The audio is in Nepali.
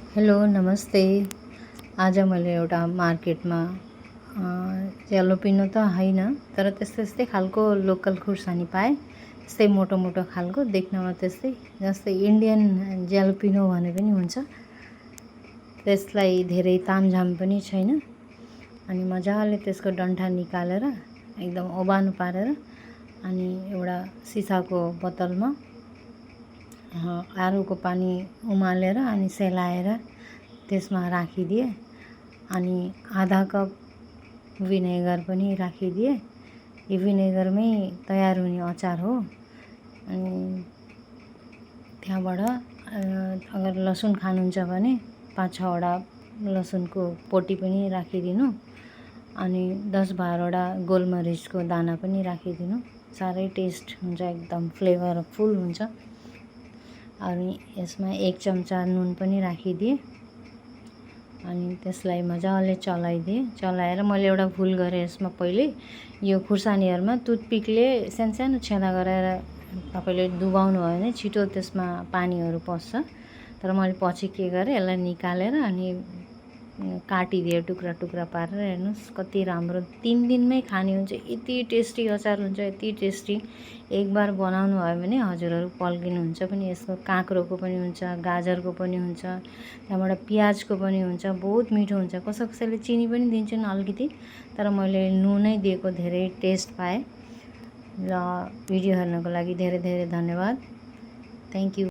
हेलो नमस्ते। आज मैले एउटा मार्केटमा जलपिनो त हैन तर त्यस्तै खालको लोकल खुर्सानी पाएँ। त्यस्तै मोटो मोटो खालको, देख्नमा त्यस्तै जस्तै इन्डियन जलपिनो भने पनि हुन्छ। त्यसलाई धेरै तामझाम पनि छैन अनि मजाले त्यसको डन्ठा निकालेर एकदम ओबानो पारेर अनि एउटा सिसाको बोतलमा आरोको पानी उमालेर अनि सेलाएर त्यसमा राखिदिए अनि आधा कप भिनेगर पनि राखिदिए। यो भिनेगरमै तयार हुने अचार हो। अनि त्यहाँबाट अगर लसुन खानुहुन्छ भने 5-6 वटा लसुनको पोटी पनि राखिदिनु अनि 10-12 वटा गोलमरिचको दाना पनि राखिदिनु। साह्रै टेस्ट हुन्छ, एकदम फ्लेभरफुल हुन्छ। अनि यसमा 1 चम्चा नुन पनि राखिदिए अनि त्यसलाई मजाले चलाइदिए। चलाएर मैले एउटा भुल गरेँ यसमा, पहिले यो खुर्सानीहरुमा टुथपिकले सानो छेदा गरेर तपाईले डुबाउनु भयो भने छिटो त्यसमा पानीहरु पस्छ। तर मैले पछि के गरेँ, यसलाई निकालेर अनि काटिदिए टुक्रा टुक्रा पारेर। हेर्नुस् कति राम्रो, 3 दिनमै खाने हुन्छ। यति टेस्टी अचार हुन्छ, यति टेस्टी। एक बार बनाउनु भयो भने हजुरहरु पल्किनुहुन्छ पनि। यसको काँक्रोको पनि हुन्छ, गाजरको पनि हुन्छ, त्यहाँबाट प्याजको पनि हुन्छ। बहुत मिठो हुन्छ। कसैले चिनी पनि दिन्छन् अलिकति, तर मैले नुनै दिएको धेरै टेस्ट पाएँ। र भिडियो हेर्नको लागि धेरै धेरै धन्यवाद। Thank you.